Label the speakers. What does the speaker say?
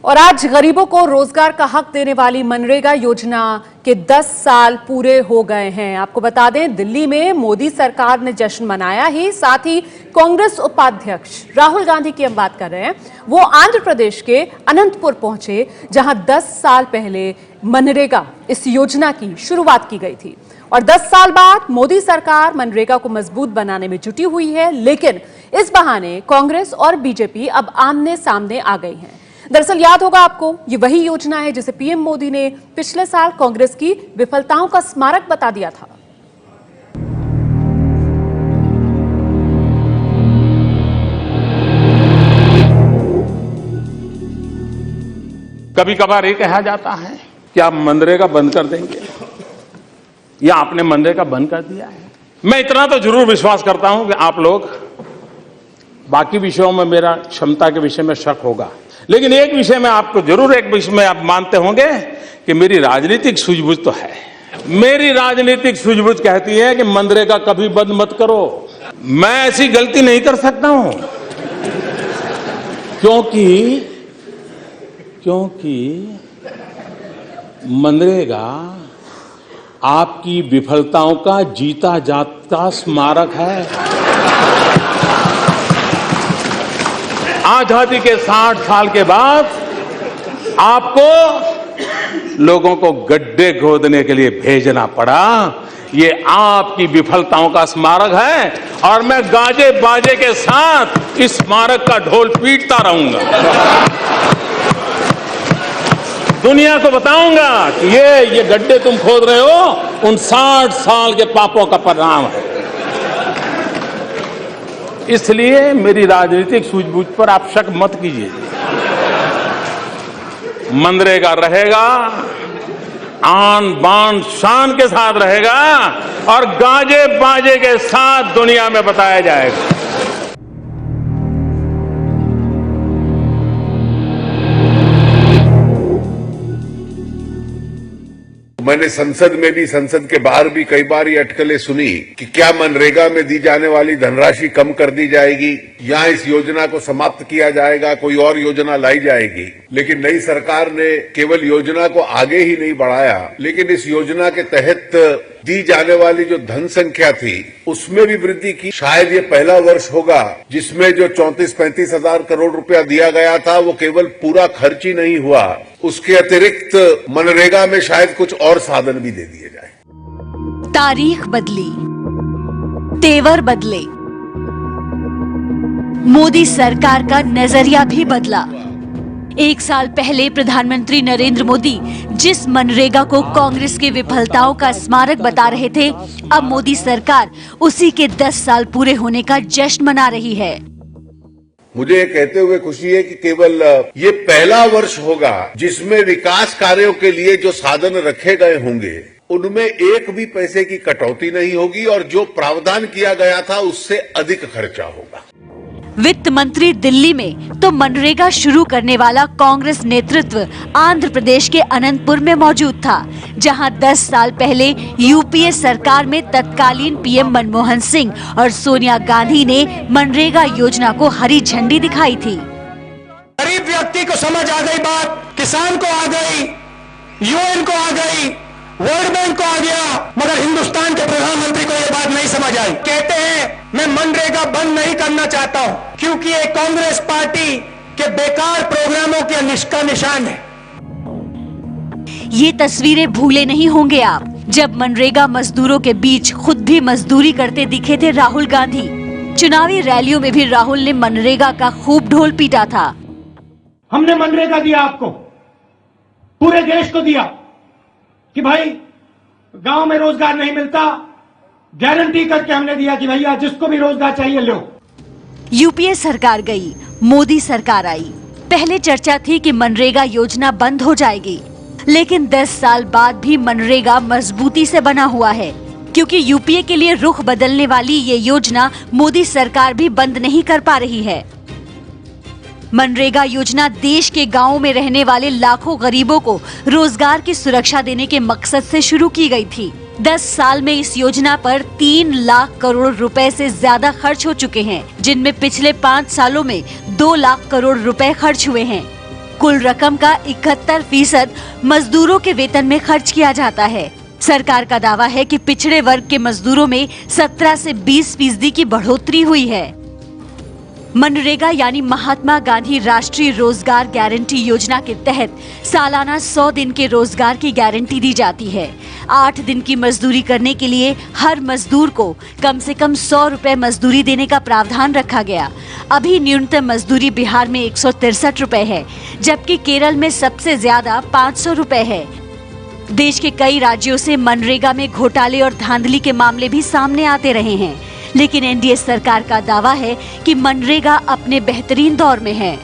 Speaker 1: और आज गरीबों को रोजगार का हक देने वाली मनरेगा योजना के 10 साल पूरे हो गए हैं। आपको बता दें, दिल्ली में मोदी सरकार ने जश्न मनाया ही, साथ ही कांग्रेस उपाध्यक्ष राहुल गांधी की हम बात कर रहे हैं, वो आंध्र प्रदेश के अनंतपुर पहुंचे, जहां 10 साल पहले मनरेगा इस योजना की शुरुआत की गई थी। और 10 साल बाद मोदी सरकार मनरेगा को मजबूत बनाने में जुटी हुई है, लेकिन इस बहाने कांग्रेस और बीजेपी अब आमने सामने आ गई हैं। दरअसल याद होगा आपको, ये वही योजना है जिसे पीएम मोदी ने पिछले साल कांग्रेस की विफलताओं का स्मारक बता दिया था।
Speaker 2: कभी कभार ये कहा जाता है कि आप मनरेगा बंद कर देंगे या आपने मनरेगा बंद कर दिया है। मैं इतना तो जरूर विश्वास करता हूं कि आप लोग बाकी विषयों में मेरा क्षमता के विषय में शक होगा, लेकिन एक विषय में आपको जरूर, एक विषय में आप मानते होंगे कि मेरी राजनीतिक सूझबूझ तो है। मेरी राजनीतिक सूझबूझ कहती है कि मनरेगा कभी बंद मत करो। मैं ऐसी गलती नहीं कर सकता हूं क्योंकि मनरेगा आपकी विफलताओं का जीता जागता स्मारक है। आजादी के 60 साल के बाद आपको लोगों को गड्ढे खोदने के लिए भेजना पड़ा। ये आपकी विफलताओं का स्मारक है और मैं गाजे बाजे के साथ इस स्मारक का ढोल पीटता रहूंगा। दुनिया को बताऊंगा कि ये गड्ढे तुम खोद रहे हो, उन 60 साल के पापों का परिणाम है। इसलिए मेरी राजनीतिक सूझबूझ पर आप शक मत कीजिए। मनरेगा रहेगा, आन बान शान के साथ रहेगा और गाजे बाजे के साथ दुनिया में बताया जाएगा।
Speaker 3: मैंने संसद में भी, संसद के बाहर भी कई बार ये अटकलें सुनी कि क्या मनरेगा में दी जाने वाली धनराशि कम कर दी जाएगी या इस योजना को समाप्त किया जाएगा, कोई और योजना लाई जाएगी। लेकिन नई सरकार ने केवल योजना को आगे ही नहीं बढ़ाया, लेकिन इस योजना के तहत दी जाने वाली जो धन संख्या थी उसमें भी वृद्धि की। शायद ये पहला वर्ष होगा जिसमें जो 34-35 हजार करोड़ रुपया दिया गया था वो केवल पूरा खर्च ही नहीं हुआ, उसके अतिरिक्त मनरेगा में शायद कुछ और साधन भी दे दिए जाए।
Speaker 4: तारीख बदली, तेवर बदले, मोदी सरकार का नजरिया भी बदला। 1 साल पहले प्रधानमंत्री नरेंद्र मोदी जिस मनरेगा को कांग्रेस की विफलताओं का स्मारक बता रहे थे, अब मोदी सरकार उसी के 10 साल पूरे होने का जश्न मना रही है।
Speaker 3: मुझे ये कहते हुए खुशी है कि केवल ये पहला वर्ष होगा जिसमें विकास कार्यों के लिए जो साधन रखे गए होंगे उनमें एक भी पैसे की कटौती नहीं होगी और जो प्रावधान किया गया था उससे अधिक खर्चा होगा।
Speaker 4: वित्त मंत्री दिल्ली में तो मनरेगा शुरू करने वाला कांग्रेस नेतृत्व आंध्र प्रदेश के अनंतपुर में मौजूद था, जहां 10 साल पहले यूपीए सरकार में तत्कालीन पीएम मनमोहन सिंह और सोनिया गांधी ने मनरेगा योजना को हरी झंडी दिखाई थी।
Speaker 5: गरीब व्यक्ति को समझ आ गई बात, किसान को आ गई, यूएन को आ गई, वर्ल्ड बैंक को आ गया, मगर हिंदुस्तान के प्रधानमंत्री को यह बात नहीं समझ आई। कहते हैं मैं मनरेगा बंद नहीं करना चाहता हूं क्योंकि ये कांग्रेस पार्टी के बेकार प्रोग्रामों का निशान है।
Speaker 4: ये तस्वीरें भूले नहीं होंगे आप, जब मनरेगा मजदूरों के बीच खुद भी मजदूरी करते दिखे थे राहुल गांधी। चुनावी रैलियों में भी राहुल ने मनरेगा का खूब ढोल पीटा था।
Speaker 6: हमने मनरेगा दिया, आपको पूरे देश को दिया कि भाई गांव में रोजगार नहीं मिलता, गारंटी करके हमने दिया कि भैया जिसको भी रोजगार चाहिए लो।
Speaker 4: यूपीए सरकार गई, मोदी सरकार आई। पहले चर्चा थी कि मनरेगा योजना बंद हो जाएगी, लेकिन 10 साल बाद भी मनरेगा मजबूती से बना हुआ है, क्योंकि यूपीए के लिए रुख बदलने वाली ये योजना मोदी सरकार भी बंद नहीं कर पा रही है। मनरेगा योजना देश के गांवों में रहने वाले लाखों गरीबों को रोजगार की सुरक्षा देने के मकसद से शुरू की गई थी। 10 साल में इस योजना पर 3 लाख करोड़ रुपए से ज्यादा खर्च हो चुके हैं, जिनमें पिछले 5 सालों में 2 लाख करोड़ रुपए खर्च हुए हैं। कुल रकम का 71% मजदूरों के वेतन में खर्च किया जाता है। सरकार का दावा है कि पिछड़े वर्ग के मजदूरों में 17 से 20% की बढ़ोतरी हुई है। मनरेगा यानी महात्मा गांधी राष्ट्रीय रोजगार गारंटी योजना के तहत सालाना 100 दिन के रोजगार की गारंटी दी जाती है। 8 दिन की मजदूरी करने के लिए हर मजदूर को कम से कम 100 रुपए मजदूरी देने का प्रावधान रखा गया। अभी न्यूनतम मजदूरी बिहार में 163 रुपए है, जबकि केरल में सबसे ज्यादा 500 रुपए है। देश के कई राज्यों से मनरेगा में घोटाले और धांधली के मामले भी सामने आते रहे हैं, लेकिन एनडीए सरकार का दावा है कि मनरेगा अपने बेहतरीन दौर में है।